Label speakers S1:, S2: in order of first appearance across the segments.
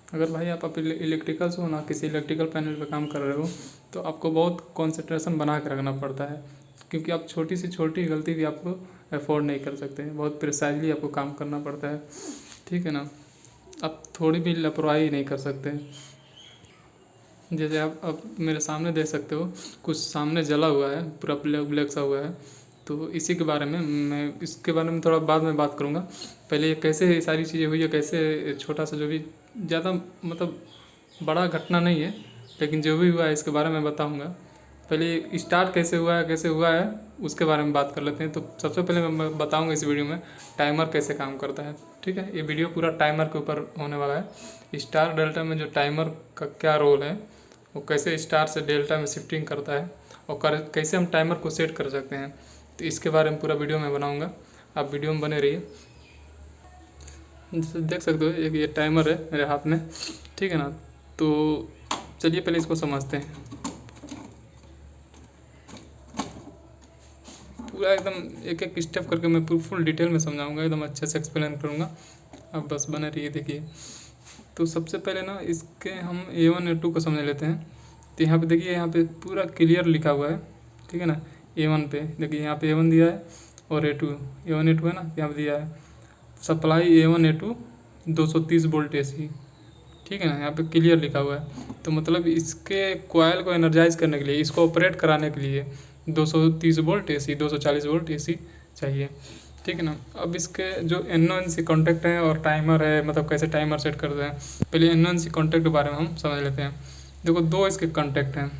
S1: अगर भाई आप इलेक्ट्रिकल से हो ना, किसी इलेक्ट्रिकल पैनल पे काम कर रहे हो, तो आपको बहुत कंसंट्रेशन बना के रखना पड़ता है, क्योंकि आप छोटी से छोटी गलती भी आपको अफोर्ड नहीं कर सकते, बहुत प्रिसाइजली आपको काम करना पड़ता है, ठीक है ना। आप थोड़ी भी लापरवाही नहीं कर सकते। जैसे आप मेरे सामने देख सकते हो, कुछ सामने जला हुआ है, पूरा ब्लैक ब्लैक सा हुआ है। तो इसी के बारे में मैं इसके बारे में थोड़ा बाद में बात करूँगा। पहले ये कैसे ये सारी चीज़ें हुई है, कैसे छोटा सा जो भी ज़्यादा मतलब बड़ा घटना नहीं है, लेकिन जो भी हुआ है इसके बारे में बताऊँगा। पहले स्टार्ट कैसे हुआ है उसके बारे में बात कर लेते हैं। तो सबसे पहले मैं बताऊँगा इस वीडियो में टाइमर कैसे काम करता है, ठीक है। ये वीडियो पूरा टाइमर के ऊपर होने वाला है। स्टार डेल्टा में जो टाइमर का क्या रोल है, वो कैसे स्टार से डेल्टा में शिफ्टिंग करता है, और कैसे हम टाइमर को सेट कर सकते हैं, तो इसके बारे में पूरा वीडियो में बनाऊंगा। आप वीडियो में बने रहिए। जैसे देख सकते हो एक ये टाइमर है मेरे हाथ में, ठीक है ना। तो चलिए पहले इसको समझते हैं। पूरा एकदम एक एक स्टेप करके मैं फुल डिटेल में समझाऊंगा, एकदम अच्छे से एक्सप्लेन करूँगा। अब बस बने रहिए देखिए। तो सबसे पहले ना इसके हम A1 A2 को समझ लेते हैं। तो यहाँ पे देखिए, यहाँ पे पूरा क्लियर लिखा हुआ है, ठीक है ना। A1 पे देखिए, यहाँ पे A1 दिया है और A1 A2 है ना, यहाँ पे दिया है supply A1 A2 230 volt AC, ठीक है ना। यहाँ पे क्लियर लिखा हुआ है। तो मतलब इसके कोयल को एनर्जाइज करने के लिए, इसको ऑपरेट कराने के लिए 230 वोल्ट AC 240 वोल्ट AC चाहिए, ठीक है ना। अब इसके जो NONC कॉन्टैक्ट हैं और टाइमर है, मतलब कैसे टाइमर सेट करते हैं, पहले NONC कॉन्टैक्ट के बारे में हम समझ लेते हैं। देखो, दो इसके कॉन्टैक्ट हैं,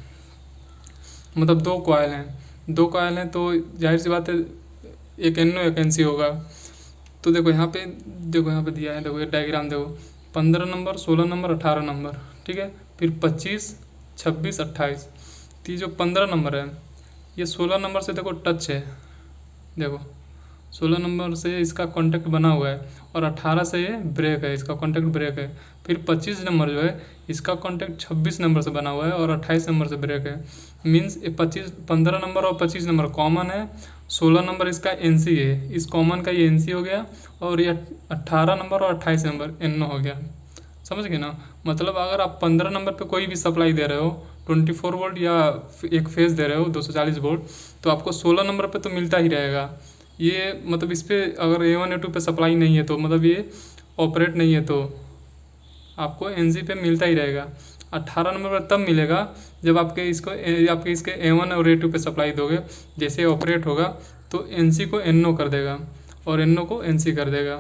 S1: मतलब दो कॉयल हैं, तो जाहिर सी बात है एक NO एक NC होगा। तो देखो यहाँ पे दिया है, देखो ये डायग्राम देखो, 15 नंबर 16 नंबर 18 नंबर, ठीक है। फिर 25 26 28। तो ये जो 15 नंबर है, ये 16 नंबर से देखो टच है, देखो 16 नंबर से इसका कॉन्टैक्ट बना हुआ है, और 18 से ये ब्रेक है, इसका कॉन्टैक्ट ब्रेक है। फिर 25 नंबर जो है, इसका कॉन्टैक्ट 26 नंबर से बना हुआ है और 28 नंबर से ब्रेक है। मीन्स ये 15 नंबर और 25 नंबर कॉमन है, 16 नंबर इसका NC है, इस कॉमन का ये NC हो गया, और ये 18 नंबर और 28 नंबर NO हो गया। समझ गए ना। मतलब अगर आप 15 नंबर पे कोई भी सप्लाई दे रहे हो 24 वोल्ट, या एक फेज दे रहे हो 240 वोल्ट, तो आपको 16 नंबर पे तो मिलता ही रहेगा। ये मतलब इस पर अगर A1 A2 पे सप्लाई नहीं है, तो मतलब ये ऑपरेट नहीं है, तो आपको NC पे मिलता ही रहेगा। 18 नंबर पर तब मिलेगा जब आपके इसके A1 और A2 पे सप्लाई दोगे। जैसे ऑपरेट होगा तो NC को NO कर देगा और NO को NC कर देगा,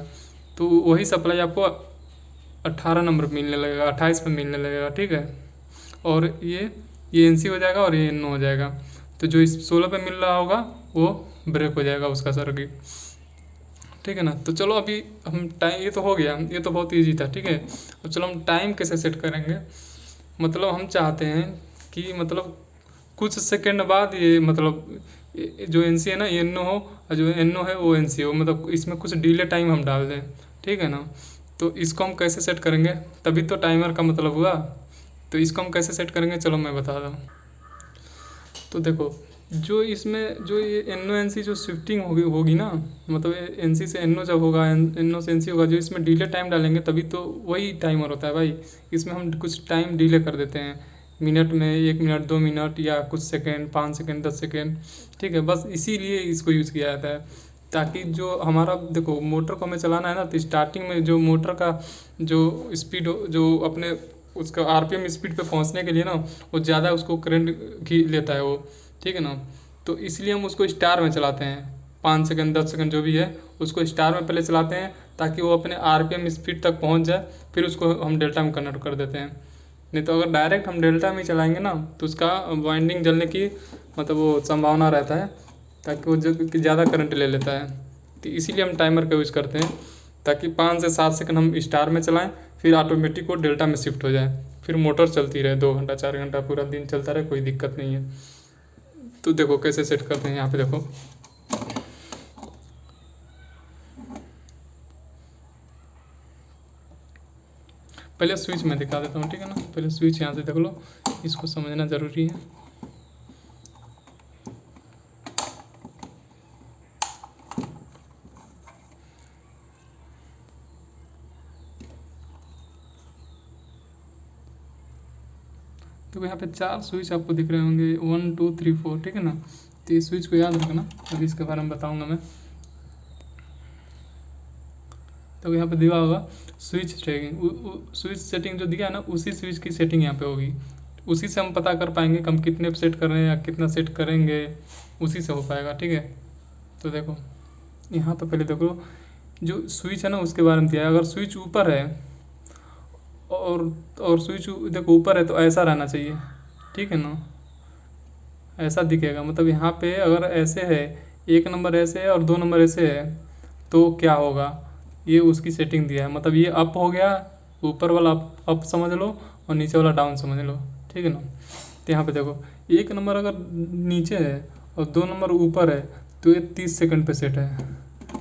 S1: तो वही सप्लाई आपको 18 नंबर पे मिलने लगेगा, 28 पे मिलने लगेगा, ठीक है। और ये NC हो जाएगा और ये NO हो जाएगा। तो जो इस 16 पे मिल रहा होगा वो ब्रेक हो जाएगा उसका सर्किट, ठीक है ना। तो चलो अभी हम टाइम, ये तो हो गया, ये तो बहुत ईजी था, ठीक है। अब चलो हम टाइम कैसे सेट करेंगे। मतलब हम चाहते हैं कि मतलब कुछ सेकंड बाद ये मतलब जो NC है ना ये NO हो, और जो NO है वो NC हो, मतलब इसमें कुछ डिले टाइम हम डाल दें, ठीक है ना। तो इसको हम कैसे सेट करेंगे, तभी तो टाइमर का मतलब हुआ। तो इसको हम कैसे सेट करेंगे, चलो मैं बता रहा हूँ। तो देखो, जो इसमें जो ये NO NC जो शिफ्टिंग होगी ना, मतलब NC से NO जब होगा, NO से NC होगा, जो इसमें डिले टाइम डालेंगे तभी तो वही टाइमर होता है भाई। इसमें हम कुछ टाइम डिले कर देते हैं, मिनट में 1 मिनट 2 मिनट, या कुछ सेकेंड 5 सेकेंड 10 सेकेंड, ठीक है। बस इसीलिए इसको यूज़ किया जाता है, ताकि जो हमारा देखो मोटर को हमें चलाना है ना, तो स्टार्टिंग में जो मोटर का जो स्पीड जो अपने उसका RPM स्पीड पे पहुंचने के लिए ना, वो ज़्यादा उसको करंट की लेता है वो, ठीक है ना। तो इसलिए हम उसको स्टार में चलाते हैं, 5 सेकंड 10 सेकंड जो भी है उसको स्टार में पहले चलाते हैं, ताकि वो अपने RPM स्पीड तक पहुंच जाए, फिर उसको हम डेल्टा में कन्वर्ट कर देते हैं। नहीं तो अगर डायरेक्ट हम डेल्टा में चलाएंगे ना, तो उसका वाइंडिंग जलने की मतलब वो संभावना रहता है, ताकि वो ज़्यादा करंट ले लेता है। तो इसीलिए हम टाइमर का यूज़ करते हैं, ताकि 5 से 7 सेकंड हम स्टार में चलाएं, फिर ऑटोमेटिक वो डेल्टा में शिफ्ट हो जाए, फिर मोटर चलती रहे 2 घंटा 4 घंटा पूरा दिन चलता रहे, कोई दिक्कत नहीं है। तो देखो कैसे सेट करते हैं, यहाँ पे देखो। पहले स्विच मैं दिखा देता हूँ, ठीक है ना। पहले स्विच यहाँ से देख लो, इसको समझना ज़रूरी है। देखो यहाँ पे 4 स्विच आपको दिख रहे होंगे, 1 2 3 4, ठीक है ना। तो ये स्विच को याद रखना, अभी इसके बारे में बताऊँगा मैं। तो यहाँ पे दिया होगा स्विच सेटिंग, स्विच सेटिंग जो दिया है ना, उसी स्विच की सेटिंग यहाँ पे होगी। उसी से हम पता कर पाएंगे कि हम कितने पे सेट कर रहे हैं या कितना सेट करेंगे, उसी से हो पाएगा, ठीक है। तो देखो यहाँ पे पहले देखो जो स्विच है ना उसके बारे में दिया है। अगर स्विच ऊपर है और स्विच देखो ऊपर है तो ऐसा रहना चाहिए, ठीक है ना, ऐसा दिखेगा। मतलब यहाँ पे अगर ऐसे है, 1 नंबर ऐसे है और 2 नंबर ऐसे है, तो क्या होगा, ये उसकी सेटिंग दिया है। मतलब ये अप हो गया, ऊपर वाला अप समझ लो और नीचे वाला डाउन समझ लो, ठीक है ना। तो यहाँ पे देखो 1 नंबर अगर नीचे है और 2 नंबर ऊपर है तो ये 30 सेकंड पे सेट है।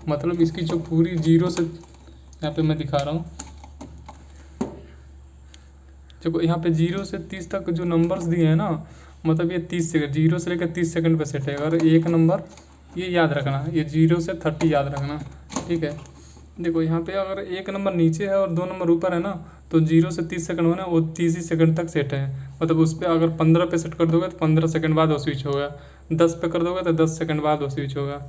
S1: मतलब इसकी जो पूरी जीरो से, यहाँ पे मैं दिखा रहा हूँ, देखो यहाँ पे 0 से 30 तक जो नंबर्स दिए हैं ना, मतलब ये 30 सेकंड, 0 से लेकर 30 सेकंड पे सेट है। अगर 1 नंबर, ये याद रखना, ये 0 से 30 याद रखना, ठीक है। देखो यहाँ पे अगर 1 नंबर नीचे है और 2 नंबर ऊपर है ना, तो 0 से 30 सेकंड में ना वो 30 ही सेकंड तक सेट है। मतलब उस पर अगर 15 पे सेट कर दोगे तो 15 सेकंड बाद वो स्विच होगा, 10 पे कर दोगे तो 10 सेकंड बाद वो स्विच होगा।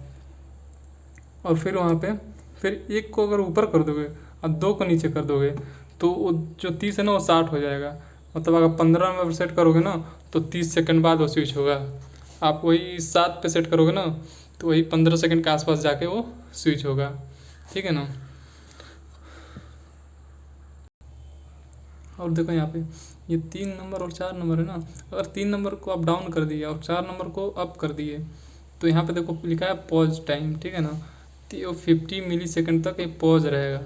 S1: और फिर वहाँ पे फिर 1 को अगर ऊपर कर दोगे और 2 को नीचे कर दोगे तो वो जो 30 है ना वो 60 हो जाएगा। मतलब अगर 15 में सेट करोगे ना तो 30 सेकंड बाद वो स्विच होगा। आप वही 7 पे सेट करोगे ना तो वही 15 सेकंड के आसपास जाके वो स्विच होगा, ठीक है ना। और देखो यहाँ पे ये 3 नंबर और 4 नंबर है ना, अगर 3 नंबर को आप डाउन कर दिए और 4 नंबर को अप कर दिए तो यहाँ पे देखो लिखा है पॉज टाइम, ठीक है ना। तो ये 50 मिली सेकेंड तक ये पॉज रहेगा,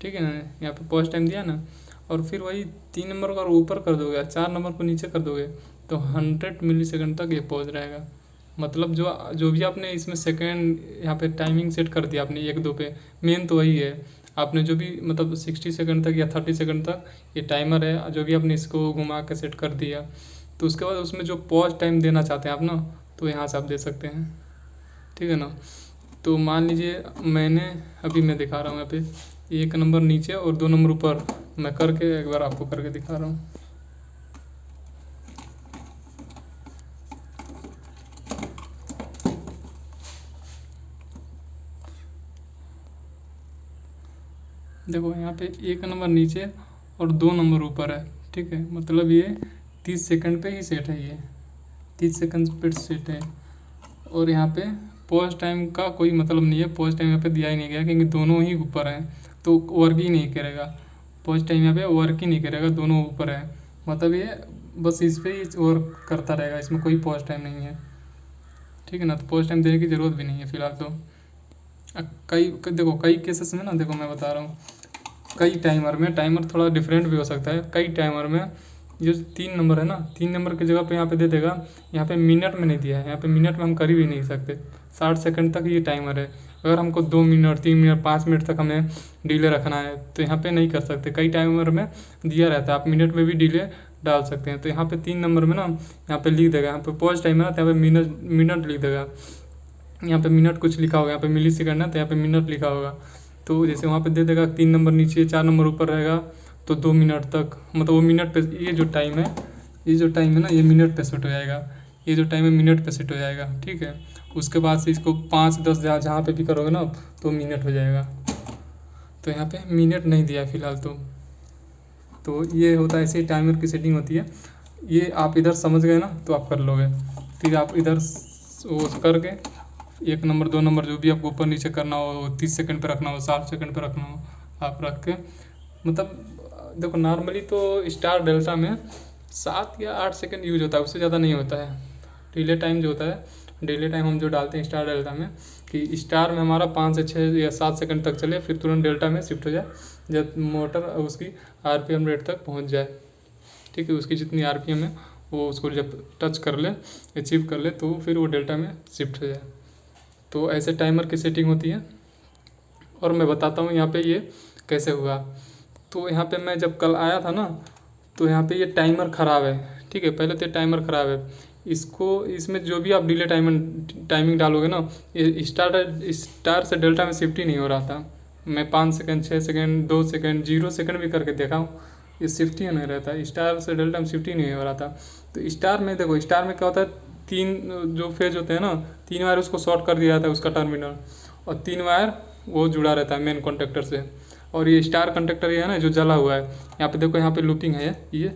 S1: ठीक है ना। यहाँ पे पॉज टाइम दिया ना। और फिर वही 3 नंबर को अगर ऊपर कर दोगे, 4 नंबर को नीचे कर दोगे तो 100 मिली सेकेंड तक ये पॉज रहेगा। मतलब जो जो भी आपने इसमें सेकेंड यहाँ पे टाइमिंग सेट कर दिया आपने 1 2 पे, मेन तो वही है। आपने जो भी मतलब 60 सेकंड तक या 30 सेकंड तक ये टाइमर है, जो भी आपने इसको घुमा के सेट कर दिया, तो उसके बाद उसमें जो पॉज टाइम देना चाहते हैं आप ना, तो यहाँ से आप दे सकते हैं, ठीक है ना। तो मान लीजिए मैं दिखा रहा हूँ यहाँ पे 1 नंबर नीचे और 2 नंबर ऊपर, मैं करके एक बार आपको करके दिखा रहा हूँ। देखो यहाँ पे 1 नंबर नीचे और 2 नंबर ऊपर है, ठीक है। मतलब ये 30 सेकंड पे ही सेट है, ये 30 सेकंड पे सेट है। और यहाँ पे पॉज टाइम का कोई मतलब नहीं है, पॉज टाइम यहाँ पे दिया ही नहीं गया क्योंकि दोनों ही ऊपर हैं तो वर्क ही नहीं करेगा। पॉज टाइम यहाँ पे वर्क ही नहीं करेगा, दोनों ऊपर है। मतलब ये बस इस पर ही वर्क करता रहेगा, इसमें कोई पॉज टाइम नहीं है, ठीक है ना। तो पॉज टाइम देने की ज़रूरत भी नहीं है फिलहाल। तो देखो कई केसेस में ना, देखो मैं बता रहा हूँ, कई टाइमर में, टाइमर थोड़ा डिफरेंट भी हो सकता है। कई टाइमर में जो 3 नंबर है ना, 3 नंबर की जगह पे यहाँ पे दे देगा, यहाँ पे मिनट में नहीं दिया है। यहाँ पे मिनट में हम कर ही नहीं सकते, 60 सेकंड तक ये टाइमर है। अगर हमको 2 मिनट 3 मिनट 5 मिनट तक हमें डिले रखना है तो यहाँ पे नहीं कर सकते। कई टाइमर में दिया रहता है, आप मिनट में भी डिले डाल सकते हैं। तो यहाँ पे 3 नंबर में ना यहाँ पे लिख देगा, यहाँ पे पॉज टाइम है ना तो यहाँ पे मिनट लिख देगा। यहाँ पे मिनट कुछ लिखा होगा, यहाँ पे मिली सेकंड है तो यहाँ पे मिनट लिखा होगा। तो जैसे वहाँ पे दे देगा 3 नंबर नीचे 4 नंबर ऊपर रहेगा तो 2 मिनट तक, मतलब वो मिनट पे, ये जो टाइम है ना ये मिनट पे सेट हो जाएगा। ये जो टाइम है मिनट पे सेट हो जाएगा, ठीक है। उसके बाद से इसको 5 10 जहाँ पे भी करोगे ना तो मिनट हो जाएगा। तो यहाँ पे मिनट नहीं दिया है फिलहाल। तो ये होता है, ऐसे टाइमर की सेटिंग होती है। ये आप इधर समझ गए ना तो आप कर लोगे। फिर आप इधर वो करके 1 नंबर 2 नंबर जो भी आपको ऊपर नीचे करना हो, 30 सेकंड पे रखना हो, 60 सेकंड पे रखना हो, आप रख के, मतलब देखो नॉर्मली तो स्टार डेल्टा में 7 या 8 सेकंड यूज होता है, उससे ज़्यादा नहीं होता है। डिले टाइम जो होता है, डिले टाइम हम जो डालते हैं स्टार डेल्टा में, कि स्टार में हमारा 5 से 6 या 7 सेकंड तक चले, फिर तुरंत डेल्टा में शिफ्ट हो जाए जब मोटर उसकी RPM रेट तक पहुँच जाए, ठीक है। उसकी जितनी RPM है वो उसको जब टच कर ले, अचीव कर ले, तो फिर वो डेल्टा में शिफ्ट हो जाए। तो ऐसे टाइमर की सेटिंग होती है। और मैं बताता हूँ यहाँ पे ये कैसे हुआ। तो यहाँ पे मैं जब कल आया था ना तो यहाँ पे ये टाइमर ख़राब है, ठीक है। पहले तो ये टाइमर ख़राब है, इसमें जो भी आप डिले टाइमिंग डालोगे ना, ये स्टार से डेल्टा में शिफ्ट ही नहीं हो रहा था। मैं 5 सेकंड 6 सेकंड 2 सेकंड 0 सेकंड भी करके देखा हूँ, ये शिफ्ट ही नहीं रहता है, स्टार से डेल्टा में शिफ्ट ही नहीं हो रहा था। तो स्टार में देखो, स्टार में क्या होता है, 3 जो फेज होते हैं ना, 3 वायर उसको शॉर्ट कर दिया जाता है उसका टर्मिनल, और 3 वायर वो जुड़ा रहता है मेन कॉन्टेक्टर से। और ये स्टार कंडक्टर ये है ना जो जला हुआ है, यहाँ पे देखो, यहाँ पे लूपिंग है, ये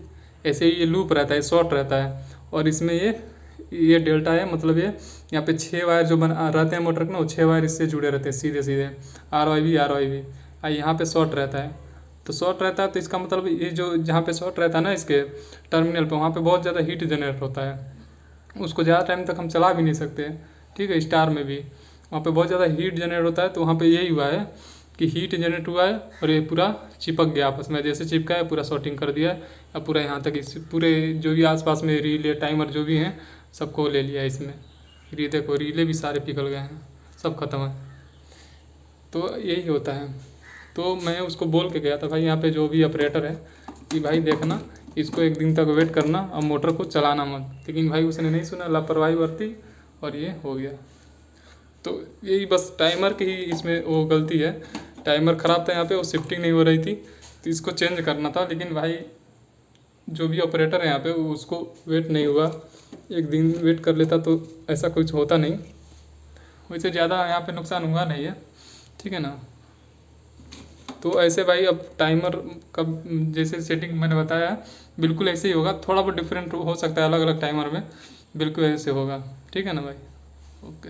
S1: ऐसे ही ये लूप रहता है, शॉर्ट रहता है। और इसमें ये डेल्टा है, मतलब ये यहाँ पे 6 वायर जो बन रहते हैं मोटर के ना, वो 6 वायर इससे जुड़े रहते हैं सीधे सीधे, RYB। यहाँ पे शॉर्ट रहता है, तो शॉर्ट रहता है तो इसका मतलब ये जो जहाँ पे शॉर्ट रहता है ना इसके टर्मिनल पे, वहाँ पे बहुत ज़्यादा हीट जनरेट होता है, उसको ज़्यादा टाइम तक हम चला भी नहीं सकते, ठीक है। स्टार में भी वहाँ पे बहुत ज़्यादा हीट जनरेट होता है, तो वहाँ पे यही हुआ है कि हीट जनरेट हुआ है और ये पूरा चिपक गया आपस में, जैसे चिपका है पूरा शॉर्टिंग कर दिया है, अब पूरा यहाँ तक इस पूरे जो भी आसपास में रीले टाइमर जो भी हैं सबको ले लिया है इसमें। देखो रीले भी सारे पिघल गए हैं, सब खत्म है। तो यही होता है। तो मैं उसको बोल के गया था भाई यहाँ पे जो भी ऑपरेटर है कि भाई देखना, इसको 1 दिन तक वेट करना और मोटर को चलाना मत, लेकिन भाई उसने नहीं सुना, लापरवाही बरती और ये हो गया। तो यही बस टाइमर की ही इसमें वो गलती है, टाइमर ख़राब था यहाँ पे, वो शिफ्टिंग नहीं हो रही थी, तो इसको चेंज करना था। लेकिन भाई जो भी ऑपरेटर है यहाँ पे उसको वेट नहीं हुआ, 1 दिन वेट कर लेता तो ऐसा कुछ होता नहीं, वैसे ज़्यादा यहाँ पे नुकसान हुआ नहीं है, ठीक है ना। तो ऐसे भाई अब टाइमर का जैसे सेटिंग मैंने बताया बिल्कुल ऐसे ही होगा, थोड़ा बहुत डिफरेंट हो सकता है अलग अलग टाइमर में, बिल्कुल ऐसे होगा, ठीक है ना भाई। ओके।